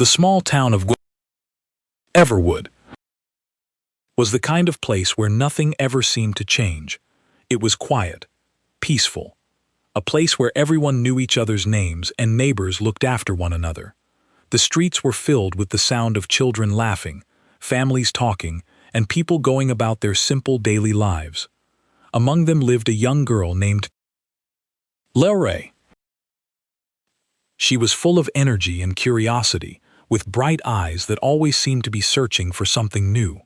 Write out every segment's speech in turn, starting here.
The small town of Everwood was the kind of place where nothing ever seemed to change. It was quiet, peaceful, a place where everyone knew each other's names and neighbors looked after one another. The streets were filled with the sound of children laughing, families talking, and people going about their simple daily lives. Among them lived a young girl named Laura. She was full of energy and curiosity, with bright eyes that always seemed to be searching for something new.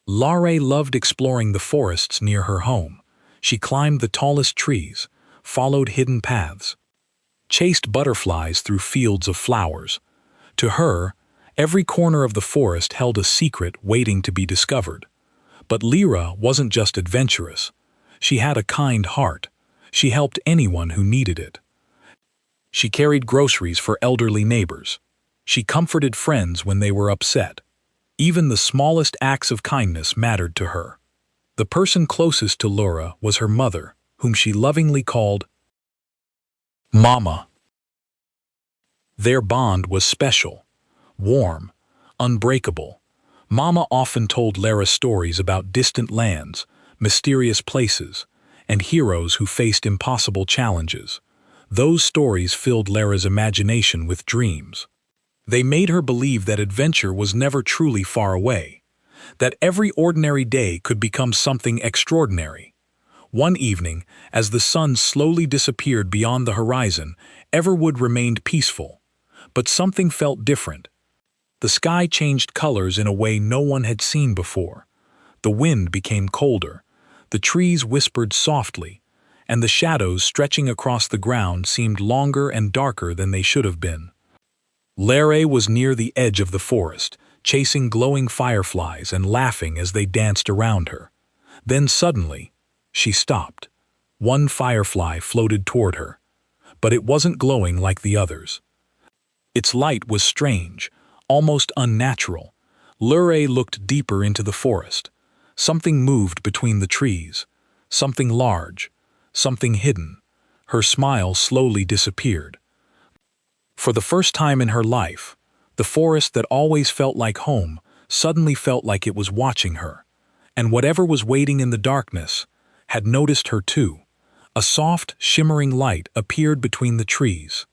Laura loved exploring the forests near her home. She climbed the tallest trees, followed hidden paths, chased butterflies through fields of flowers. To her, every corner of the forest held a secret waiting to be discovered. But Lyra wasn't just adventurous. She had a kind heart. She helped anyone who needed it. She carried groceries for elderly neighbors. She comforted friends when they were upset. Even the smallest acts of kindness mattered to her. The person closest to Laura was her mother, whom she lovingly called Mama. Their bond was special, warm, unbreakable. Mama often told Lara stories about distant lands, mysterious places, and heroes who faced impossible challenges. Those stories filled Lara's imagination with dreams. They made her believe that adventure was never truly far away, that every ordinary day could become something extraordinary. One evening, as the sun slowly disappeared beyond the horizon, Everwood remained peaceful. But something felt different. The sky changed colors in a way no one had seen before. The wind became colder, the trees whispered softly, and the shadows stretching across the ground seemed longer and darker than they should have been. Lara was near the edge of the forest, chasing glowing fireflies and laughing as they danced around her. Then suddenly, she stopped. One firefly floated toward her, but it wasn't glowing like the others. Its light was strange, almost unnatural. Lara looked deeper into the forest. Something moved between the trees, something large, something hidden. Her smile slowly disappeared. For the first time in her life, the forest that always felt like home suddenly felt like it was watching her. And whatever was waiting in the darkness had noticed her too. A soft, shimmering light appeared between the trees.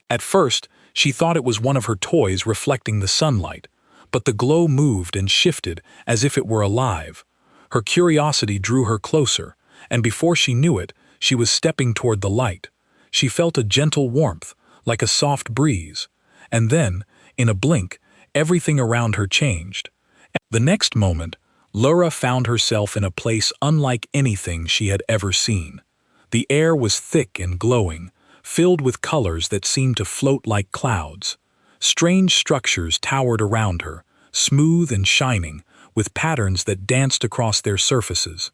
At first, she thought it was one of her toys reflecting the sunlight, but the glow moved and shifted as if it were alive. Her curiosity drew her closer, and before she knew it, she was stepping toward the light. She felt a gentle warmth, like a soft breeze, and then, in a blink, everything around her changed. The next moment, Laura found herself in a place unlike anything she had ever seen. The air was thick and glowing, filled with colors that seemed to float like clouds. Strange structures towered around her, smooth and shining, with patterns that danced across their surfaces.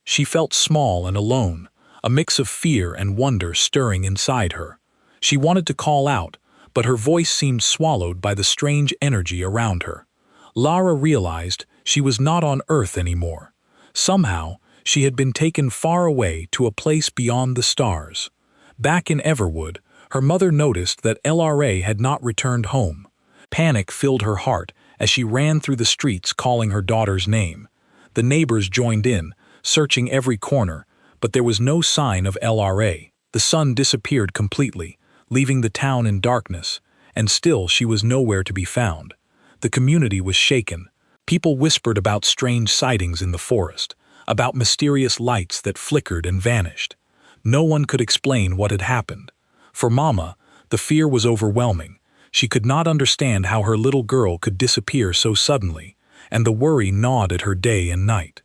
She felt small and alone, a mix of fear and wonder stirring inside her. She wanted to call out, but her voice seemed swallowed by the strange energy around her. Lara realized she was not on Earth anymore. Somehow, she had been taken far away to a place beyond the stars. Back in Everwood, her mother noticed that Lara had not returned home. Panic filled her heart as she ran through the streets calling her daughter's name. The neighbors joined in, searching every corner, but there was no sign of Lara. The sun disappeared completely, leaving the town in darkness, and still she was nowhere to be found. The community was shaken. People whispered about strange sightings in the forest, about mysterious lights that flickered and vanished. No one could explain what had happened. For Mama, the fear was overwhelming. She could not understand how her little girl could disappear so suddenly, and the worry gnawed at her day and night.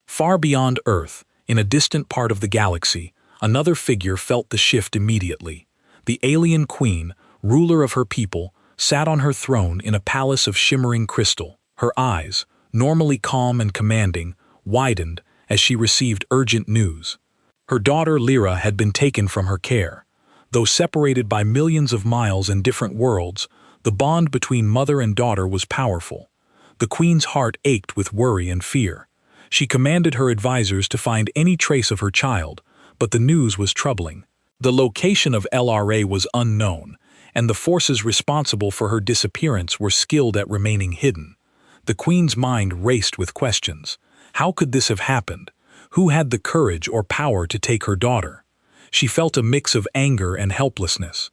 Far beyond Earth, in a distant part of the galaxy, another figure felt the shift immediately. The alien queen, ruler of her people, sat on her throne in a palace of shimmering crystal. Her eyes, normally calm and commanding, widened as she received urgent news. Her daughter Lyra had been taken from her care. Though separated by millions of miles and different worlds, the bond between mother and daughter was powerful. The queen's heart ached with worry and fear. She commanded her advisors to find any trace of her child, but the news was troubling. The location of Lara was unknown, and the forces responsible for her disappearance were skilled at remaining hidden. The Queen's mind raced with questions. How could this have happened? Who had the courage or power to take her daughter? She felt a mix of anger and helplessness.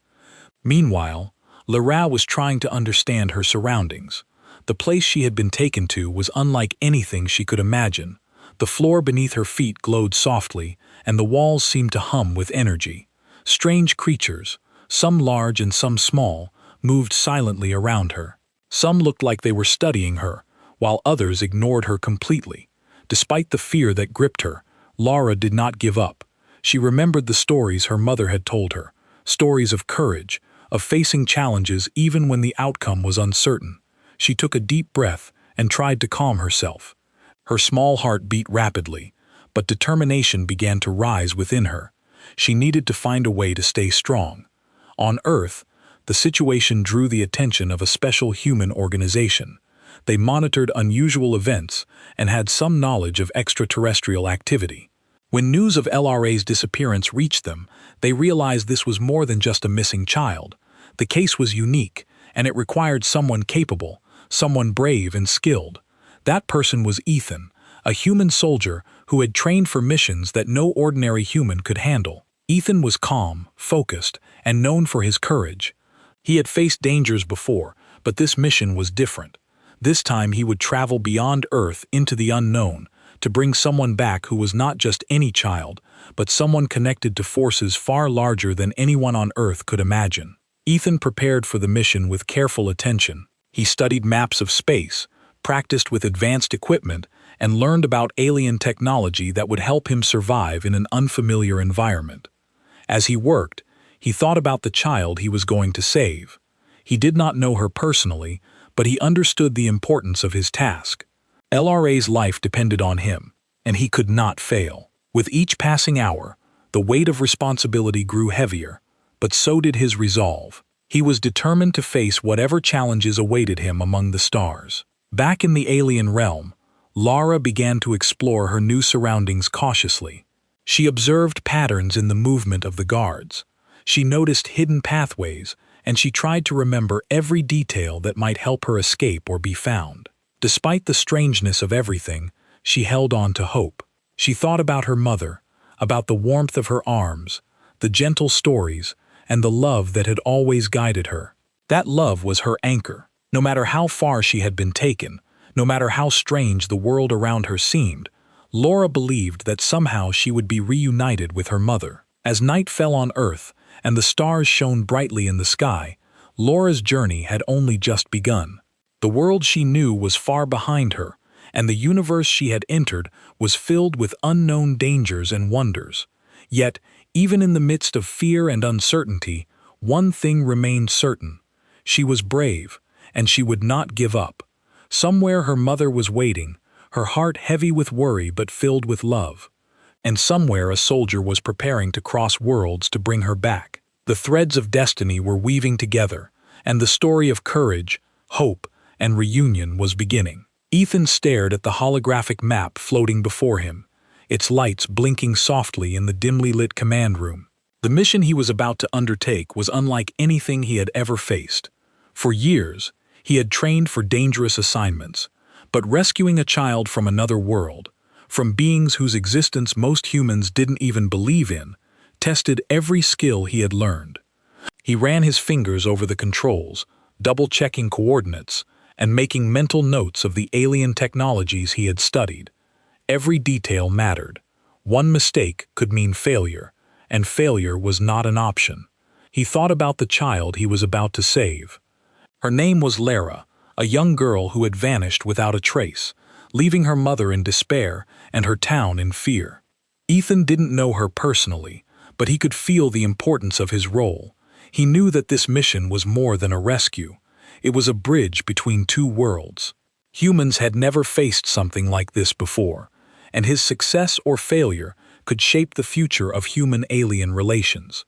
Meanwhile, Lara was trying to understand her surroundings. The place she had been taken to was unlike anything she could imagine. The floor beneath her feet glowed softly, and the walls seemed to hum with energy. Strange creatures, some large and some small, moved silently around her. Some looked like they were studying her, while others ignored her completely. Despite the fear that gripped her, Lara did not give up. She remembered the stories her mother had told her, stories of courage, of facing challenges even when the outcome was uncertain. She took a deep breath and tried to calm herself. Her small heart beat rapidly, but determination began to rise within her. She needed to find a way to stay strong. On Earth, the situation drew the attention of a special human organization. They monitored unusual events and had some knowledge of extraterrestrial activity. When news of LRA's disappearance reached them, they realized this was more than just a missing child. The case was unique, and it required someone capable, someone brave and skilled. That person was Ethan, a human soldier who had trained for missions that no ordinary human could handle. Ethan was calm, focused, and known for his courage. He had faced dangers before, but this mission was different. This time he would travel beyond Earth into the unknown, to bring someone back who was not just any child, but someone connected to forces far larger than anyone on Earth could imagine. Ethan prepared for the mission with careful attention. He studied maps of space, practiced with advanced equipment, and learned about alien technology that would help him survive in an unfamiliar environment. As he worked, he thought about the child he was going to save. He did not know her personally, but he understood the importance of his task. LRA's life depended on him, and he could not fail. With each passing hour, the weight of responsibility grew heavier, but so did his resolve. He was determined to face whatever challenges awaited him among the stars. Back in the alien realm, Lara began to explore her new surroundings cautiously. She observed patterns in the movement of the guards. She noticed hidden pathways, and she tried to remember every detail that might help her escape or be found. Despite the strangeness of everything, she held on to hope. She thought about her mother, about the warmth of her arms, the gentle stories, and the love that had always guided her. That love was her anchor. No matter how far she had been taken, no matter how strange the world around her seemed, Lara believed that somehow she would be reunited with her mother. As night fell on Earth and the stars shone brightly in the sky, Lara's journey had only just begun. The world she knew was far behind her, and the universe she had entered was filled with unknown dangers and wonders. Yet, even in the midst of fear and uncertainty, one thing remained certain. She was brave, and she would not give up. Somewhere her mother was waiting, her heart heavy with worry but filled with love. And somewhere a soldier was preparing to cross worlds to bring her back. The threads of destiny were weaving together, and the story of courage, hope, and reunion was beginning. Ethan stared at the holographic map floating before him, its lights blinking softly in the dimly lit command room. The mission he was about to undertake was unlike anything he had ever faced. For years, he had trained for dangerous assignments, but rescuing a child from another world, from beings whose existence most humans didn't even believe in, tested every skill he had learned. He ran his fingers over the controls, double-checking coordinates, and making mental notes of the alien technologies he had studied. Every detail mattered. One mistake could mean failure, and failure was not an option. He thought about the child he was about to save. Her name was Lara, a young girl who had vanished without a trace, leaving her mother in despair and her town in fear. Ethan didn't know her personally, but he could feel the importance of his role. He knew that this mission was more than a rescue. It was a bridge between two worlds. Humans had never faced something like this before, and his success or failure could shape the future of human-alien relations.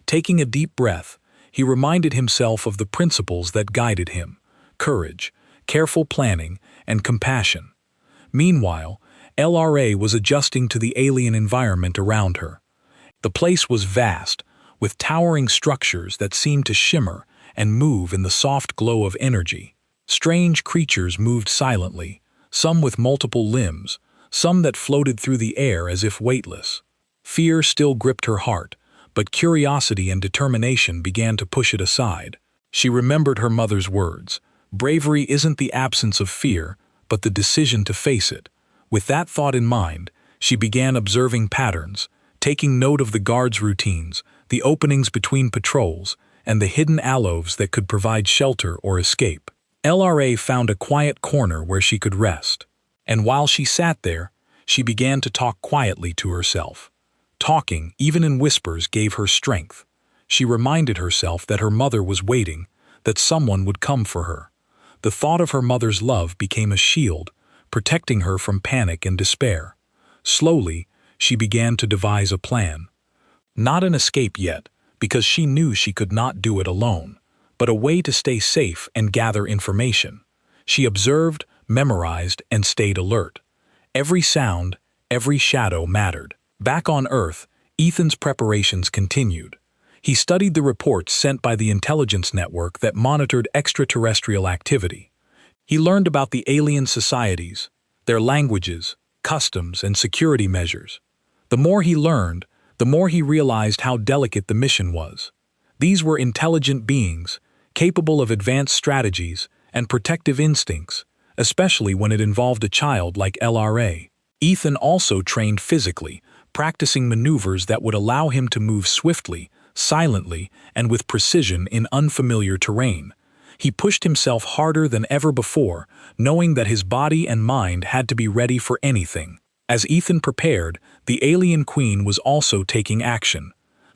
Taking a deep breath, he reminded himself of the principles that guided him: courage, careful planning, and compassion. Meanwhile, LRA was adjusting to the alien environment around her. The place was vast, with towering structures that seemed to shimmer and move in the soft glow of energy. Strange creatures moved silently, some with multiple limbs, some that floated through the air as if weightless. Fear still gripped her heart, but curiosity and determination began to push it aside. She remembered her mother's words, "Bravery isn't the absence of fear, but the decision to face it." With that thought in mind, she began observing patterns, taking note of the guards' routines, the openings between patrols, and the hidden alcoves that could provide shelter or escape. LRA found a quiet corner where she could rest. And while she sat there, she began to talk quietly to herself. Talking, even in whispers, gave her strength. She reminded herself that her mother was waiting, that someone would come for her. The thought of her mother's love became a shield, protecting her from panic and despair. Slowly, she began to devise a plan. Not an escape yet, because she knew she could not do it alone, but a way to stay safe and gather information. She observed, memorized, and stayed alert. Every sound, every shadow mattered. Back on Earth, Ethan's preparations continued. He studied the reports sent by the intelligence network that monitored extraterrestrial activity. He learned about the alien societies, their languages, customs, and security measures. The more he learned, the more he realized how delicate the mission was. These were intelligent beings, capable of advanced strategies and protective instincts, especially when it involved a child like LRA. Ethan also trained physically, practicing maneuvers that would allow him to move swiftly, silently, and with precision in unfamiliar terrain. He pushed himself harder than ever before, knowing that his body and mind had to be ready for anything. As Ethan prepared, the alien queen was also taking action.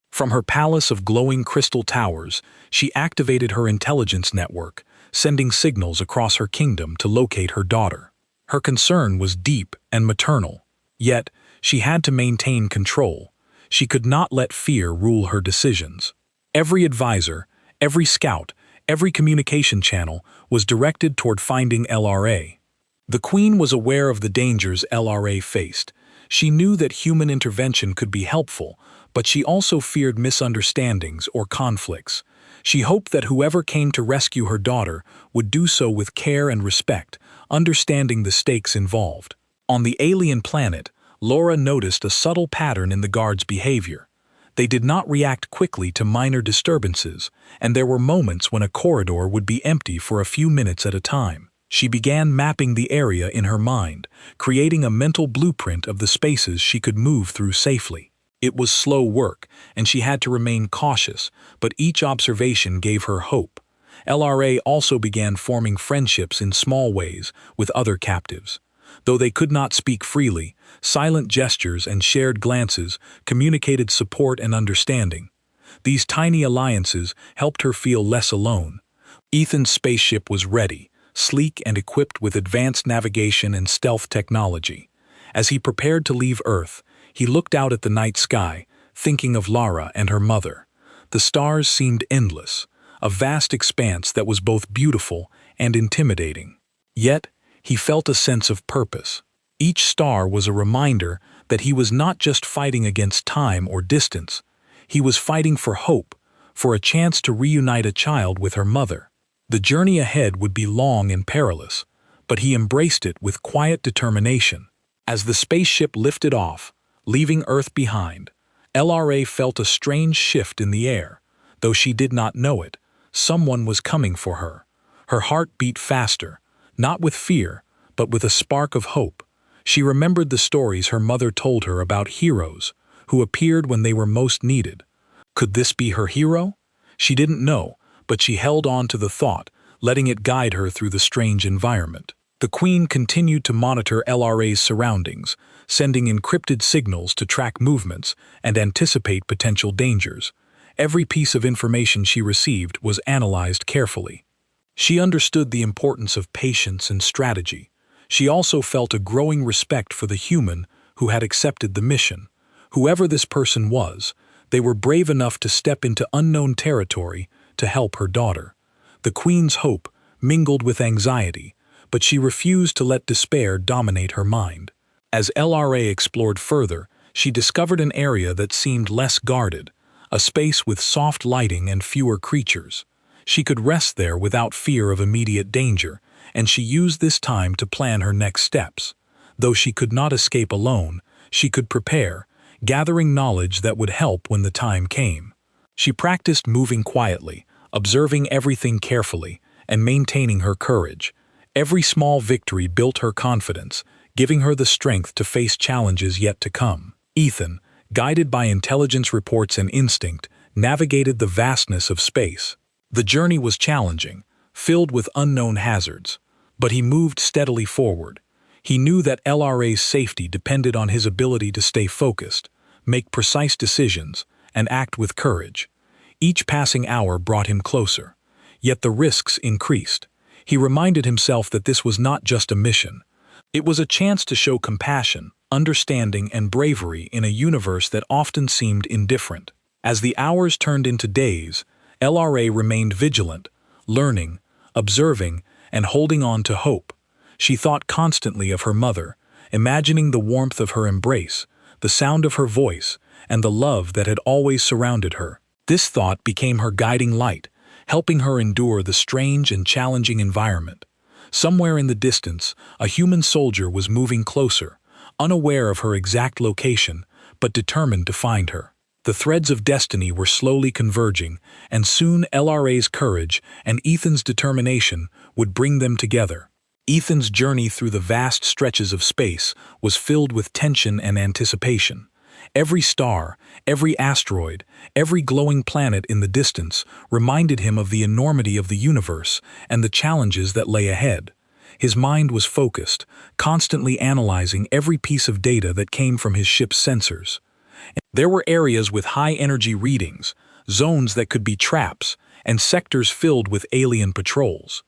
From her palace of glowing crystal towers, she activated her intelligence network, sending signals across her kingdom to locate her daughter. Her concern was deep and maternal, yet she had to maintain control. She could not let fear rule her decisions. Every advisor, every scout, every communication channel was directed toward finding LRA. The Queen was aware of the dangers LRA faced. She knew that human intervention could be helpful, but she also feared misunderstandings or conflicts. She hoped that whoever came to rescue her daughter would do so with care and respect, understanding the stakes involved. On the alien planet, Laura noticed a subtle pattern in the guards' behavior. They did not react quickly to minor disturbances, and there were moments when a corridor would be empty for a few minutes at a time. She began mapping the area in her mind, creating a mental blueprint of the spaces she could move through safely. It was slow work, and she had to remain cautious, but each observation gave her hope. LRA also began forming friendships in small ways with other captives. Though they could not speak freely, silent gestures and shared glances communicated support and understanding. These tiny alliances helped her feel less alone. Ethan's spaceship was ready, sleek and equipped with advanced navigation and stealth technology. As he prepared to leave Earth, he looked out at the night sky, thinking of Lara and her mother. The stars seemed endless, a vast expanse that was both beautiful and intimidating. Yet, he felt a sense of purpose. Each star was a reminder that he was not just fighting against time or distance. He was fighting for hope, for a chance to reunite a child with her mother. The journey ahead would be long and perilous, but he embraced it with quiet determination. As the spaceship lifted off, leaving Earth behind, LRA felt a strange shift in the air. Though she did not know it, someone was coming for her. Her heart beat faster, not with fear, but with a spark of hope. She remembered the stories her mother told her about heroes who appeared when they were most needed. Could this be her hero? She didn't know, but she held on to the thought, letting it guide her through the strange environment. The Queen continued to monitor LRA's surroundings, sending encrypted signals to track movements and anticipate potential dangers. Every piece of information she received was analyzed carefully. She understood the importance of patience and strategy. She also felt a growing respect for the human who had accepted the mission. Whoever this person was, they were brave enough to step into unknown territory to help her daughter. The Queen's hope mingled with anxiety, but she refused to let despair dominate her mind. As LRA explored further, she discovered an area that seemed less guarded, a space with soft lighting and fewer creatures. She could rest there without fear of immediate danger, and she used this time to plan her next steps. Though she could not escape alone, she could prepare, gathering knowledge that would help when the time came. She practiced moving quietly, observing everything carefully, and maintaining her courage. Every small victory built her confidence, giving her the strength to face challenges yet to come. Ethan, guided by intelligence reports and instinct, navigated the vastness of space. The journey was challenging, filled with unknown hazards, but he moved steadily forward. He knew that LRA's safety depended on his ability to stay focused, make precise decisions, and act with courage. Each passing hour brought him closer, yet the risks increased. He reminded himself that this was not just a mission. It was a chance to show compassion, understanding, and bravery in a universe that often seemed indifferent. As the hours turned into days, LRA remained vigilant, learning, observing, and holding on to hope. She thought constantly of her mother, imagining the warmth of her embrace, the sound of her voice, and the love that had always surrounded her. This thought became her guiding light, helping her endure the strange and challenging environment. Somewhere in the distance, a human soldier was moving closer, unaware of her exact location, but determined to find her. The threads of destiny were slowly converging, and soon LRA's courage and Ethan's determination would bring them together. Ethan's journey through the vast stretches of space was filled with tension and anticipation. Every star, every asteroid, every glowing planet in the distance reminded him of the enormity of the universe and the challenges that lay ahead. His mind was focused, constantly analyzing every piece of data that came from his ship's sensors. There were areas with high-energy readings, zones that could be traps, and sectors filled with alien patrols.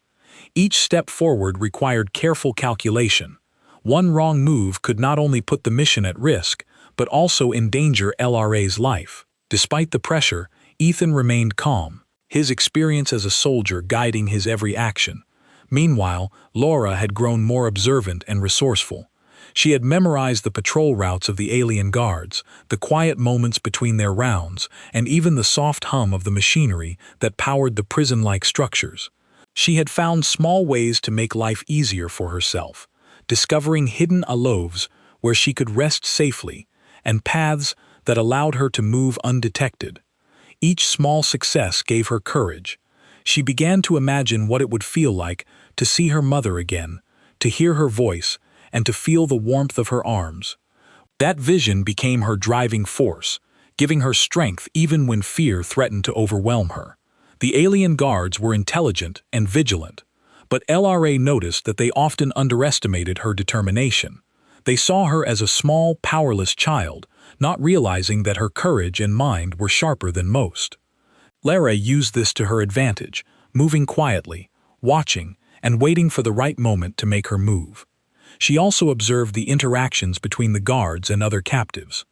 Each step forward required careful calculation. One wrong move could not only put the mission at risk, but also endanger LRA's life. Despite the pressure, Ethan remained calm, his experience as a soldier guiding his every action. Meanwhile, Laura had grown more observant and resourceful. She had memorized the patrol routes of the alien guards, the quiet moments between their rounds, and even the soft hum of the machinery that powered the prison-like structures. She had found small ways to make life easier for herself, discovering hidden alcoves where she could rest safely, and paths that allowed her to move undetected. Each small success gave her courage. She began to imagine what it would feel like to see her mother again, to hear her voice, and to feel the warmth of her arms. That vision became her driving force, giving her strength even when fear threatened to overwhelm her. The alien guards were intelligent and vigilant, but LRA noticed that they often underestimated her determination. They saw her as a small, powerless child, not realizing that her courage and mind were sharper than most. Lara used this to her advantage, moving quietly, watching, and waiting for the right moment to make her move. She also observed the interactions between the guards and other captives.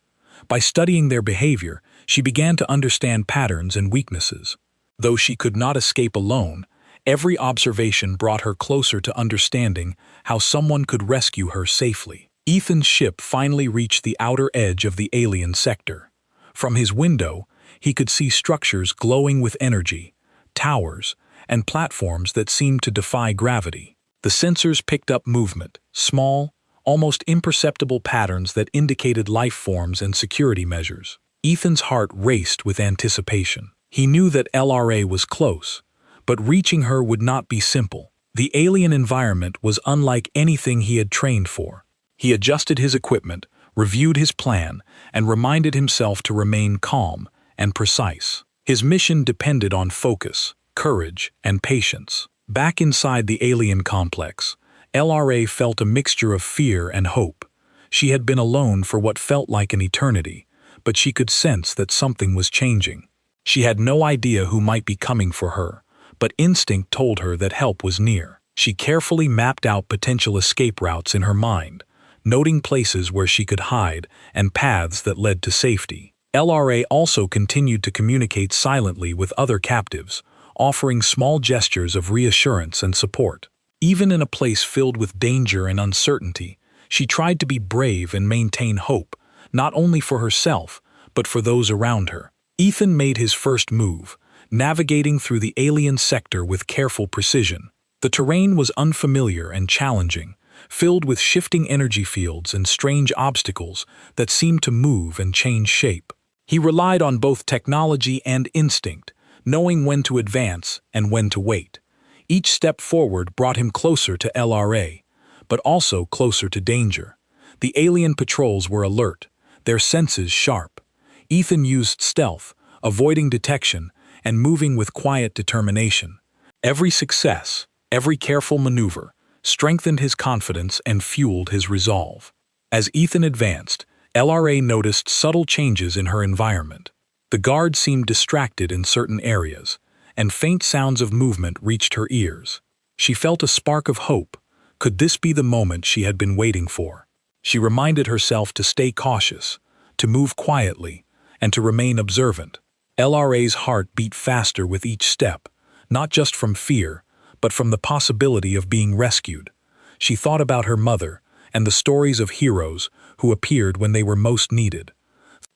By studying their behavior, she began to understand patterns and weaknesses. Though she could not escape alone, every observation brought her closer to understanding how someone could rescue her safely. Ethan's ship finally reached the outer edge of the alien sector. From his window, he could see structures glowing with energy, towers, and platforms that seemed to defy gravity. The sensors picked up movement, small, almost imperceptible patterns that indicated life forms and security measures. Ethan's heart raced with anticipation. He knew that LRA was close, but reaching her would not be simple. The alien environment was unlike anything he had trained for. He adjusted his equipment, reviewed his plan, and reminded himself to remain calm and precise. His mission depended on focus, courage, and patience. Back inside the alien complex, LRA felt a mixture of fear and hope. She had been alone for what felt like an eternity, but she could sense that something was changing. She had no idea who might be coming for her, but instinct told her that help was near. She carefully mapped out potential escape routes in her mind, noting places where she could hide and paths that led to safety. LRA also continued to communicate silently with other captives, offering small gestures of reassurance and support. Even in a place filled with danger and uncertainty, she tried to be brave and maintain hope, not only for herself, but for those around her. Ethan made his first move, navigating through the alien sector with careful precision. The terrain was unfamiliar and challenging, filled with shifting energy fields and strange obstacles that seemed to move and change shape. He relied on both technology and instinct, knowing when to advance and when to wait. Each step forward brought him closer to LRA, but also closer to danger. The alien patrols were alert, their senses sharp. Ethan used stealth, avoiding detection, and moving with quiet determination. Every success, every careful maneuver, strengthened his confidence and fueled his resolve. As Ethan advanced, LRA noticed subtle changes in her environment. The guard seemed distracted in certain areas, and faint sounds of movement reached her ears. She felt a spark of hope. Could this be the moment she had been waiting for? She reminded herself to stay cautious, to move quietly, and to remain observant. LRA's heart beat faster with each step, not just from fear, but from the possibility of being rescued. She thought about her mother and the stories of heroes who appeared when they were most needed.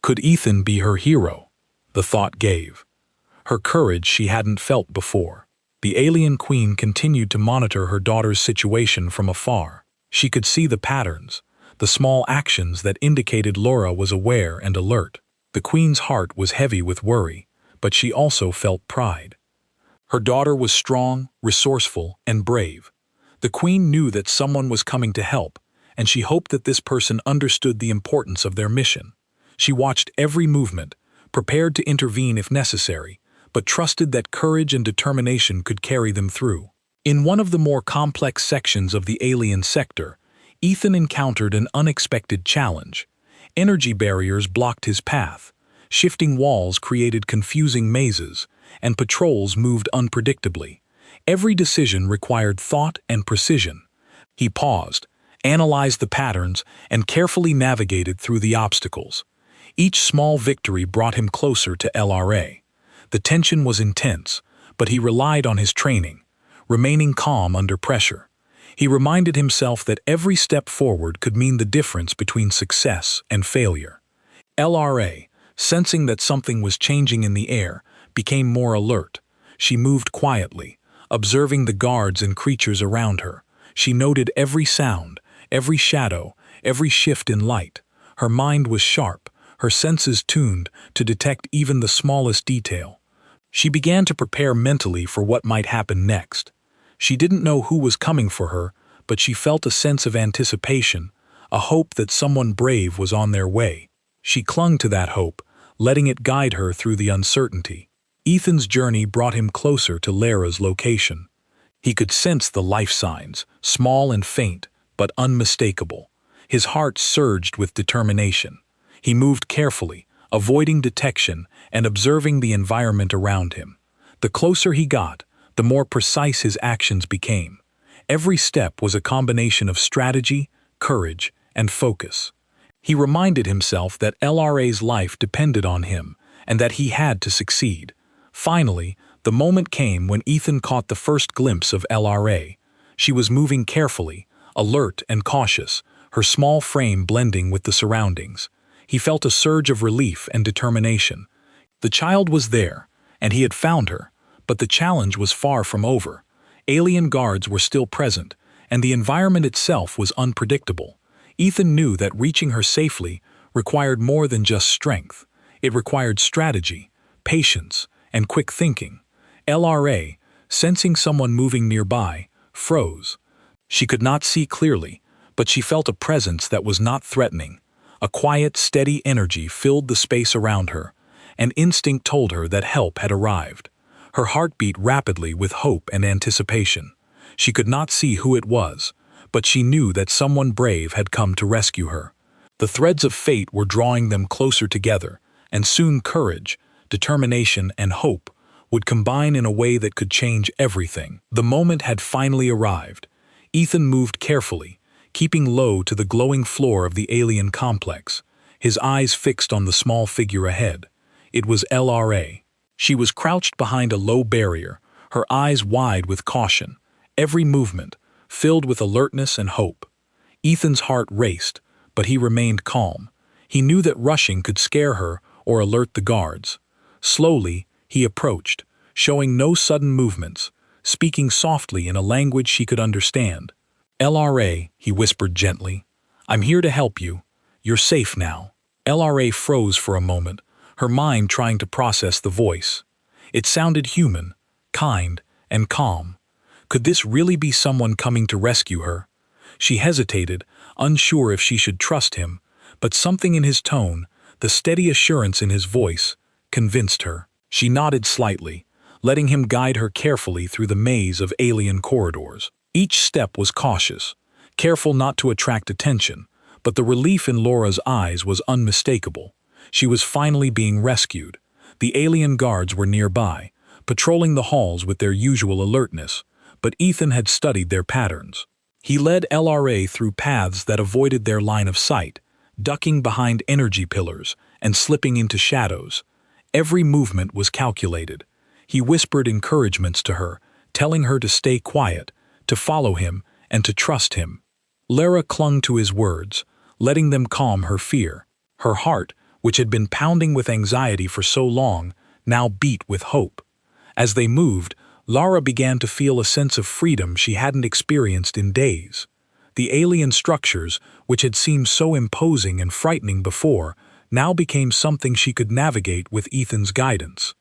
Could Ethan be her hero? The thought gave her courage she hadn't felt before. The alien queen continued to monitor her daughter's situation from afar. She could see the patterns, the small actions that indicated Laura was aware and alert. The queen's heart was heavy with worry, but she also felt pride. Her daughter was strong, resourceful, and brave. The queen knew that someone was coming to help, and she hoped that this person understood the importance of their mission. She watched every movement, prepared to intervene if necessary, but trusted that courage and determination could carry them through. In one of the more complex sections of the alien sector, Ethan encountered an unexpected challenge. Energy barriers blocked his path, shifting walls created confusing mazes, and patrols moved unpredictably. Every decision required thought and precision. He paused, analyzed the patterns, and carefully navigated through the obstacles. Each small victory brought him closer to LRA. The tension was intense, but he relied on his training, remaining calm under pressure. He reminded himself that every step forward could mean the difference between success and failure. LRA, sensing that something was changing in the air, became more alert. She moved quietly, observing the guards and creatures around her. She noted every sound, every shadow, every shift in light. Her mind was sharp, her senses tuned to detect even the smallest detail. She began to prepare mentally for what might happen next. She didn't know who was coming for her, but she felt a sense of anticipation, a hope that someone brave was on their way. She clung to that hope, letting it guide her through the uncertainty. Ethan's journey brought him closer to Lara's location. He could sense the life signs, small and faint, but unmistakable. His heart surged with determination. He moved carefully, avoiding detection and observing the environment around him. The closer he got, the more precise his actions became. Every step was a combination of strategy, courage, and focus. He reminded himself that LRA's life depended on him and that he had to succeed. Finally, the moment came when Ethan caught the first glimpse of LRA. She was moving carefully, alert and cautious, her small frame blending with the surroundings. He felt a surge of relief and determination. The child was there, and he had found her, but the challenge was far from over. Alien guards were still present, and the environment itself was unpredictable. Ethan knew that reaching her safely required more than just strength. It required strategy, patience, and quick thinking. LRA, sensing someone moving nearby, froze. She could not see clearly, but she felt a presence that was not threatening. A quiet, steady energy filled the space around her, and instinct told her that help had arrived. Her heart beat rapidly with hope and anticipation. She could not see who it was, but she knew that someone brave had come to rescue her. The threads of fate were drawing them closer together, and soon courage, determination, and hope would combine in a way that could change everything. The moment had finally arrived. Ethan moved carefully, keeping low to the glowing floor of the alien complex, his eyes fixed on the small figure ahead. It was LRA. She was crouched behind a low barrier, her eyes wide with caution, every movement filled with alertness and hope. Ethan's heart raced, but he remained calm. He knew that rushing could scare her or alert the guards. Slowly, he approached, showing no sudden movements, speaking softly in a language she could understand. "LRA," he whispered gently. "I'm here to help you. You're safe now." LRA froze for a moment, her mind trying to process the voice. It sounded human, kind, and calm. Could this really be someone coming to rescue her? She hesitated, unsure if she should trust him, but something in his tone, the steady assurance in his voice, convinced her. She nodded slightly, letting him guide her carefully through the maze of alien corridors. Each step was cautious, careful not to attract attention, but the relief in Laura's eyes was unmistakable. She was finally being rescued. The alien guards were nearby, patrolling the halls with their usual alertness, but Ethan had studied their patterns. He led LRA through paths that avoided their line of sight, ducking behind energy pillars and slipping into shadows. Every movement was calculated. He whispered encouragements to her, telling her to stay quiet, to follow him, and to trust him. Lara clung to his words, letting them calm her fear. Her heart, which had been pounding with anxiety for so long, now beat with hope. As they moved, Lara began to feel a sense of freedom she hadn't experienced in days. The alien structures, which had seemed so imposing and frightening before, now became something she could navigate with Ethan's guidance.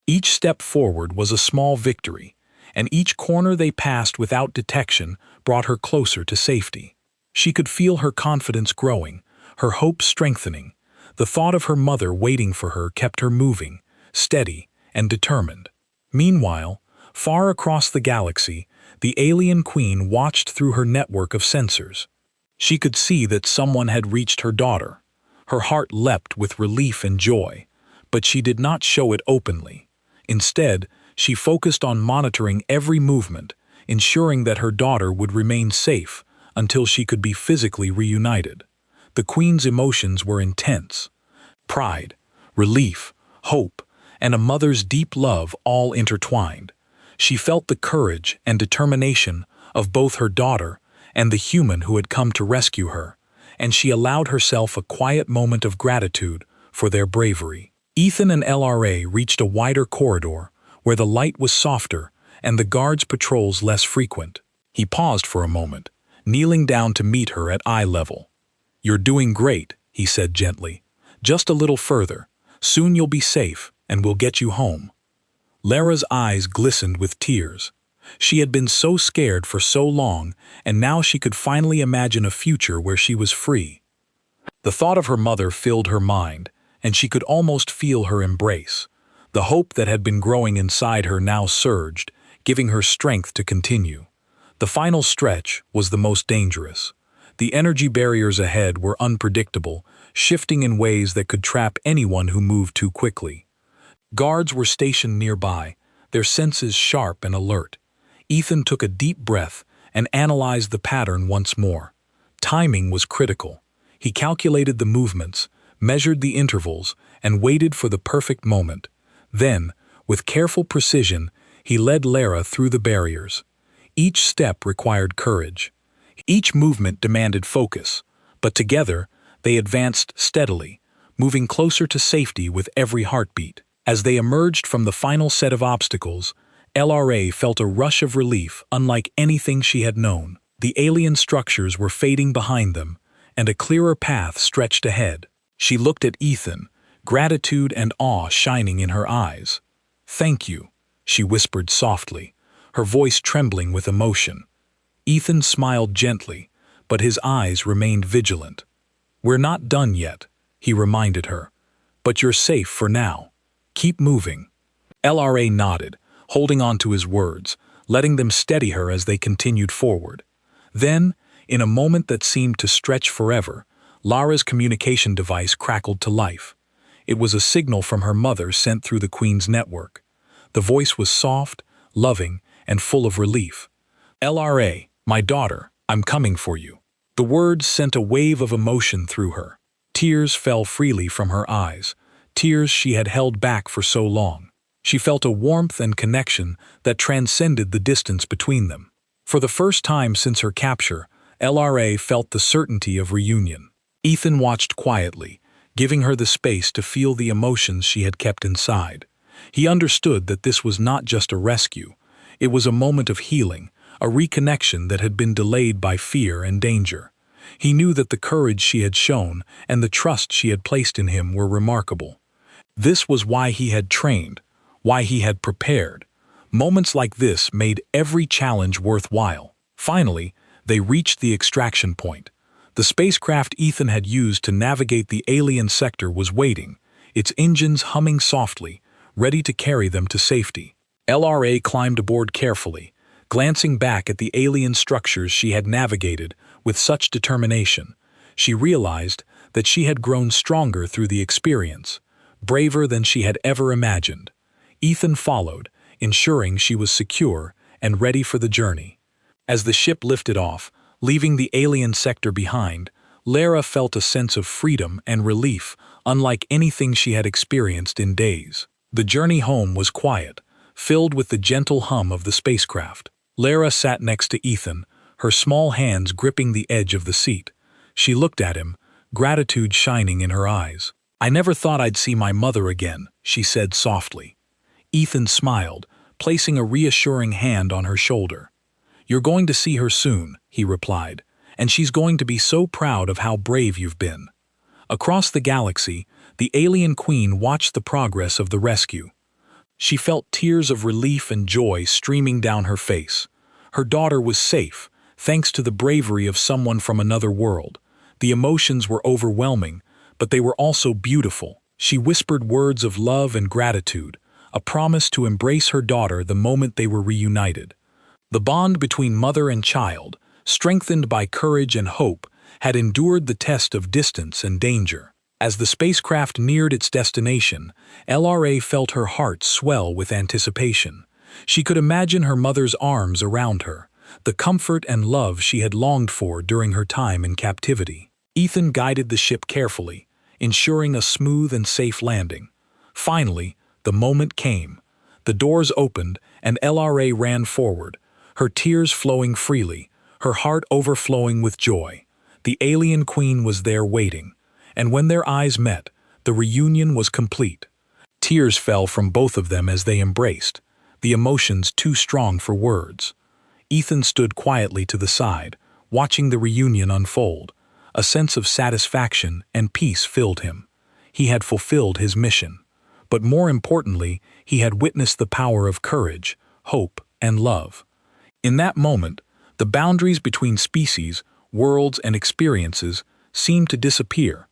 Each step forward was a small victory, and each corner they passed without detection brought her closer to safety. She could feel her confidence growing, her hope strengthening. The thought of her mother waiting for her kept her moving, steady and determined. Meanwhile, far across the galaxy, the alien queen watched through her network of sensors. She could see that someone had reached her daughter. Her heart leapt with relief and joy, but she did not show it openly. Instead, she focused on monitoring every movement, ensuring that her daughter would remain safe until she could be physically reunited. The queen's emotions were intense. Pride, relief, hope, and a mother's deep love all intertwined. She felt the courage and determination of both her daughter and the human who had come to rescue her, and she allowed herself a quiet moment of gratitude for their bravery. Ethan and LRA reached a wider corridor where the light was softer and the guards' patrols less frequent. He paused for a moment, kneeling down to meet her at eye level. "You're doing great," he said gently. "Just a little further. Soon you'll be safe, and we'll get you home." Lara's eyes glistened with tears. She had been so scared for so long, and now she could finally imagine a future where she was free. The thought of her mother filled her mind, and she could almost feel her embrace. The hope that had been growing inside her now surged, giving her strength to continue. The final stretch was the most dangerous. The energy barriers ahead were unpredictable, shifting in ways that could trap anyone who moved too quickly. Guards were stationed nearby, their senses sharp and alert. Ethan took a deep breath and analyzed the pattern once more. Timing was critical. He calculated the movements, measured the intervals, and waited for the perfect moment. Then, with careful precision, he led Lara through the barriers. Each step required courage. Each movement demanded focus, but together they advanced steadily, moving closer to safety with every heartbeat. As they emerged from the final set of obstacles, LRA felt a rush of relief unlike anything she had known. The alien structures were fading behind them, and a clearer path stretched ahead. She looked at Ethan, gratitude and awe shining in her eyes. "Thank you," she whispered softly, her voice trembling with emotion. Ethan smiled gently, but his eyes remained vigilant. "We're not done yet," he reminded her, "but you're safe for now. Keep moving." LRA nodded, holding on to his words, letting them steady her as they continued forward. Then, in a moment that seemed to stretch forever, Lara's communication device crackled to life. It was a signal from her mother sent through the Queen's network. The voice was soft, loving, and full of relief. "LRA, my daughter, I'm coming for you." The words sent a wave of emotion through her. Tears fell freely from her eyes, tears she had held back for so long. She felt a warmth and connection that transcended the distance between them. For the first time since her capture, LRA felt the certainty of reunion. Ethan watched quietly, giving her the space to feel the emotions she had kept inside. He understood that this was not just a rescue. It was a moment of healing, a reconnection that had been delayed by fear and danger. He knew that the courage she had shown and the trust she had placed in him were remarkable. This was why he had trained, why he had prepared. Moments like this made every challenge worthwhile. Finally, they reached the extraction point. The spacecraft Ethan had used to navigate the alien sector was waiting, its engines humming softly, ready to carry them to safety. LRA climbed aboard carefully, glancing back at the alien structures she had navigated with such determination. She realized that she had grown stronger through the experience, braver than she had ever imagined. Ethan followed, ensuring she was secure and ready for the journey. As the ship lifted off, leaving the alien sector behind, Lara felt a sense of freedom and relief unlike anything she had experienced in days. The journey home was quiet, filled with the gentle hum of the spacecraft. Lara sat next to Ethan, her small hands gripping the edge of the seat. She looked at him, gratitude shining in her eyes. "I never thought I'd see my mother again," she said softly. Ethan smiled, placing a reassuring hand on her shoulder. "You're going to see her soon," he replied, "and she's going to be so proud of how brave you've been." Across the galaxy, the alien queen watched the progress of the rescue. She felt tears of relief and joy streaming down her face. Her daughter was safe, thanks to the bravery of someone from another world. The emotions were overwhelming, but they were also beautiful. She whispered words of love and gratitude, a promise to embrace her daughter the moment they were reunited. The bond between mother and child, strengthened by courage and hope, had endured the test of distance and danger. As the spacecraft neared its destination, LRA felt her heart swell with anticipation. She could imagine her mother's arms around her, the comfort and love she had longed for during her time in captivity. Ethan guided the ship carefully, ensuring a smooth and safe landing. Finally, the moment came. The doors opened and LRA ran forward, her tears flowing freely, her heart overflowing with joy. The alien queen was there waiting, and when their eyes met, the reunion was complete. Tears fell from both of them as they embraced, the emotions too strong for words. Ethan stood quietly to the side, watching the reunion unfold. A sense of satisfaction and peace filled him. He had fulfilled his mission. But more importantly, he had witnessed the power of courage, hope, and love. In that moment, the boundaries between species, worlds, and experiences seemed to disappear.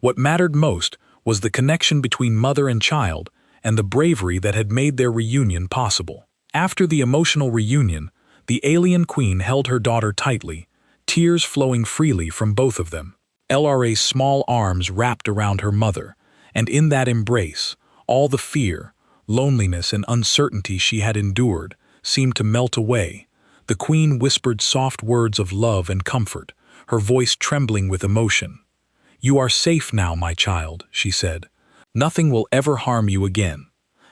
What mattered most was the connection between mother and child and the bravery that had made their reunion possible. After the emotional reunion, the alien queen held her daughter tightly, tears flowing freely from both of them. LRA's small arms wrapped around her mother, and in that embrace, all the fear, loneliness, and uncertainty she had endured seemed to melt away. The queen whispered soft words of love and comfort, her voice trembling with emotion. "You are safe now, my child," she said. "Nothing will ever harm you again."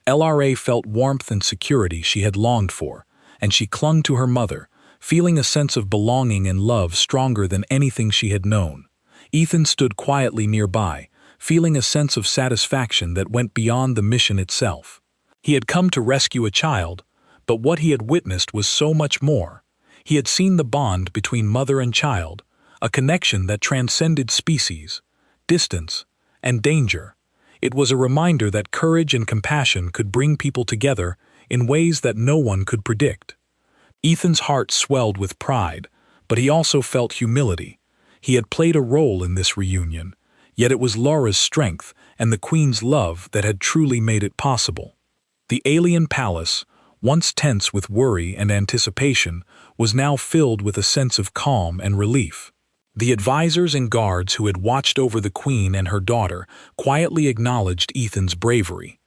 LRA felt warmth and security she had longed for, and she clung to her mother, feeling a sense of belonging and love stronger than anything she had known. Ethan stood quietly nearby, feeling a sense of satisfaction that went beyond the mission itself. He had come to rescue a child, but what he had witnessed was so much more. He had seen the bond between mother and child, a connection that transcended species, distance, and danger. It was a reminder that courage and compassion could bring people together in ways that no one could predict. Ethan's heart swelled with pride, but he also felt humility. He had played a role in this reunion, yet it was Laura's strength and the Queen's love that had truly made it possible. The alien palace, once tense with worry and anticipation, was now filled with a sense of calm and relief. The advisors and guards who had watched over the Queen and her daughter quietly acknowledged Ethan's bravery.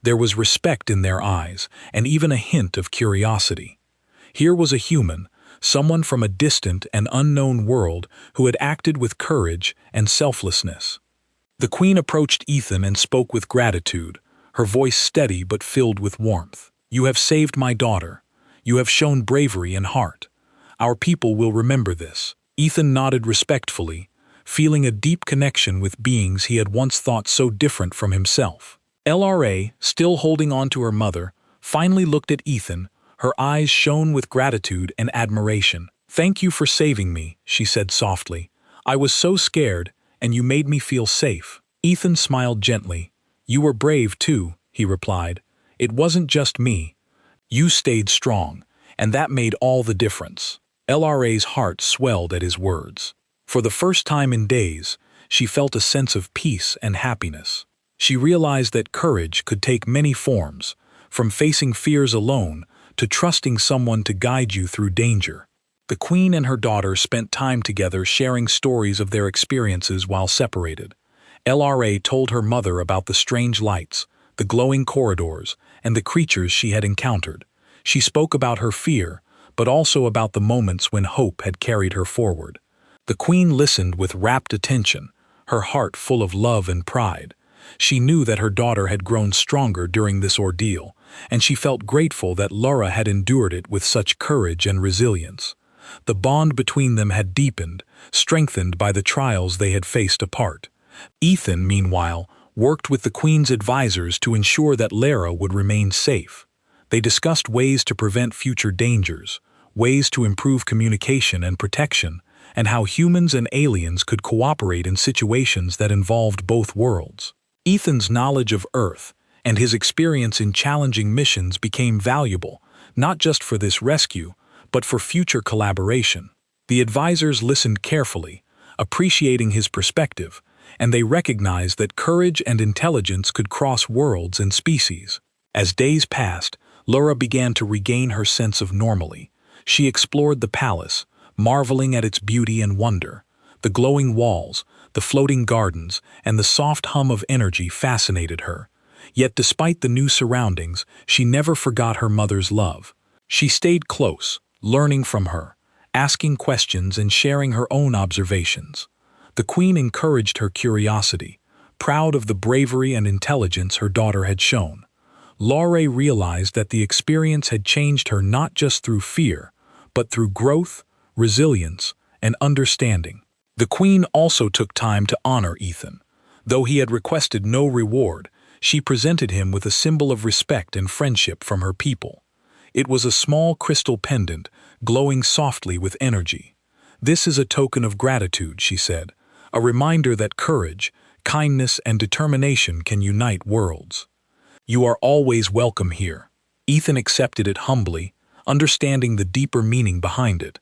There was respect in their eyes and even a hint of curiosity. Here was a human, someone from a distant and unknown world who had acted with courage and selflessness. The Queen approached Ethan and spoke with gratitude, her voice steady but filled with warmth. "You have saved my daughter. You have shown bravery and heart. Our people will remember this." Ethan nodded respectfully, feeling a deep connection with beings he had once thought so different from himself. LRA, still holding on to her mother, finally looked at Ethan. Her eyes shone with gratitude and admiration. "Thank you for saving me," she said softly. "I was so scared, and you made me feel safe." Ethan smiled gently. "You were brave too," he replied. "It wasn't just me. You stayed strong, and that made all the difference." LRA's heart swelled at his words. For the first time in days, she felt a sense of peace and happiness. She realized that courage could take many forms, from facing fears alone to trusting someone to guide you through danger. The Queen and her daughter spent time together sharing stories of their experiences while separated. LRA told her mother about the strange lights, the glowing corridors, and the creatures she had encountered. She spoke about her fear, but also about the moments when hope had carried her forward. The Queen listened with rapt attention, her heart full of love and pride. She knew that her daughter had grown stronger during this ordeal, and she felt grateful that Laura had endured it with such courage and resilience. The bond between them had deepened, strengthened by the trials they had faced apart. Ethan, meanwhile, worked with the Queen's advisors to ensure that Lara would remain safe. They discussed ways to prevent future dangers, ways to improve communication and protection, and how humans and aliens could cooperate in situations that involved both worlds. Ethan's knowledge of Earth and his experience in challenging missions became valuable, not just for this rescue, but for future collaboration. The advisors listened carefully, appreciating his perspective, and they recognized that courage and intelligence could cross worlds and species. As days passed, Laura began to regain her sense of normalcy. She explored the palace, marveling at its beauty and wonder. The glowing walls, the floating gardens, and the soft hum of energy fascinated her. Yet despite the new surroundings, she never forgot her mother's love. She stayed close, learning from her, asking questions and sharing her own observations. The Queen encouraged her curiosity, proud of the bravery and intelligence her daughter had shown. Laura realized that the experience had changed her not just through fear, but through growth, resilience, and understanding. The Queen also took time to honor Ethan. Though he had requested no reward, she presented him with a symbol of respect and friendship from her people. It was a small crystal pendant, glowing softly with energy. "This is a token of gratitude," she said, "a reminder that courage, kindness, and determination can unite worlds. You are always welcome here." Ethan accepted it humbly, understanding the deeper meaning behind it.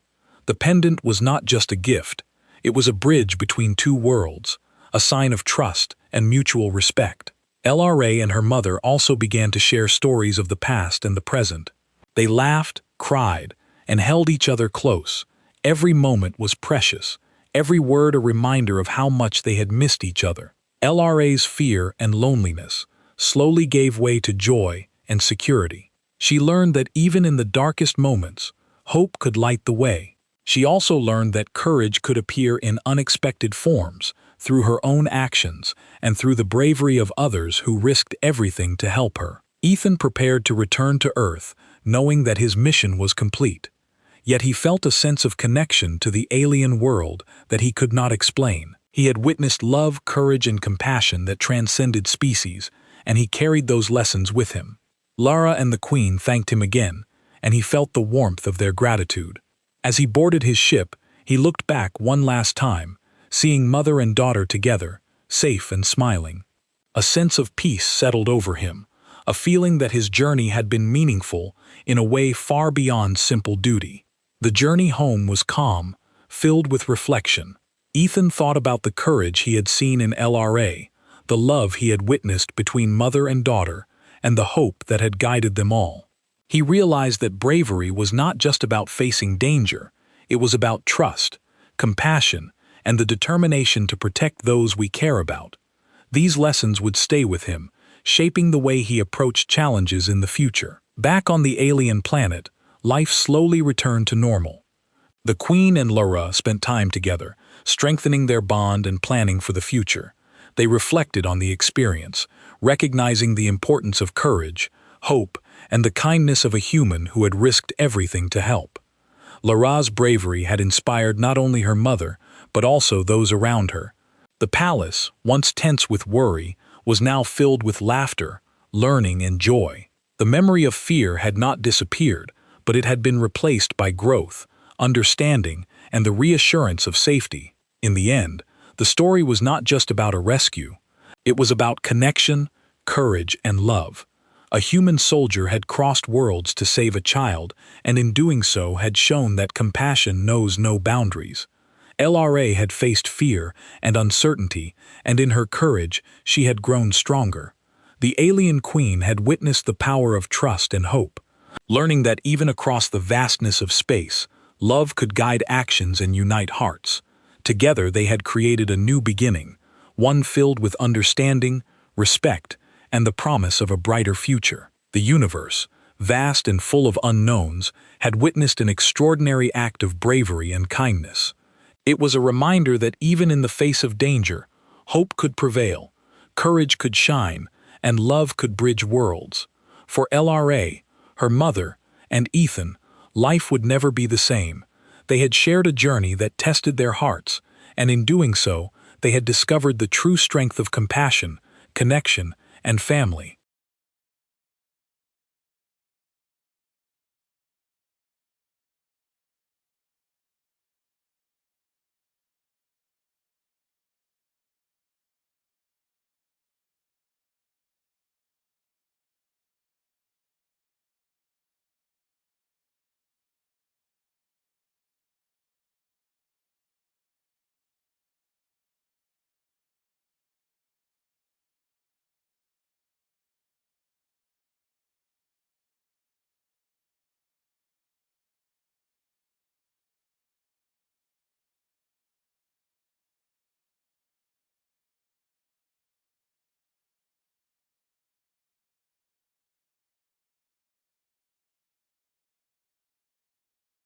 The pendant was not just a gift, it was a bridge between two worlds, a sign of trust and mutual respect. LRA and her mother also began to share stories of the past and the present. They laughed, cried, and held each other close. Every moment was precious, every word a reminder of how much they had missed each other. LRA's fear and loneliness slowly gave way to joy and security. She learned that even in the darkest moments, hope could light the way. She also learned that courage could appear in unexpected forms, through her own actions and through the bravery of others who risked everything to help her. Ethan prepared to return to Earth, knowing that his mission was complete. Yet he felt a sense of connection to the alien world that he could not explain. He had witnessed love, courage, and compassion that transcended species, and he carried those lessons with him. Lara and the Queen thanked him again, and he felt the warmth of their gratitude. As he boarded his ship, he looked back one last time, seeing mother and daughter together, safe and smiling. A sense of peace settled over him, a feeling that his journey had been meaningful in a way far beyond simple duty. The journey home was calm, filled with reflection. Ethan thought about the courage he had seen in LRA, the love he had witnessed between mother and daughter, and the hope that had guided them all. He realized that bravery was not just about facing danger, it was about trust, compassion, and the determination to protect those we care about. These lessons would stay with him, shaping the way he approached challenges in the future. Back on the alien planet, life slowly returned to normal. The Queen and Lara spent time together, strengthening their bond and planning for the future. They reflected on the experience, recognizing the importance of courage, hope, and the kindness of a human who had risked everything to help. Lara's bravery had inspired not only her mother, but also those around her. The palace, once tense with worry, was now filled with laughter, learning, and joy. The memory of fear had not disappeared, but it had been replaced by growth, understanding, and the reassurance of safety. In the end, the story was not just about a rescue. It was about connection, courage, and love. A human soldier had crossed worlds to save a child, and in doing so had shown that compassion knows no boundaries. LRA had faced fear and uncertainty, and in her courage she had grown stronger. The alien queen had witnessed the power of trust and hope, learning that even across the vastness of space, love could guide actions and unite hearts. Together they had created a new beginning, one filled with understanding, respect, and the promise of a brighter future. The universe, vast and full of unknowns, had witnessed an extraordinary act of bravery and kindness. It was a reminder that even in the face of danger, hope could prevail, courage could shine, and love could bridge worlds. For LRA, her mother, and Ethan, life would never be the same. They had shared a journey that tested their hearts, and in doing so, they had discovered the true strength of compassion, connection, and family.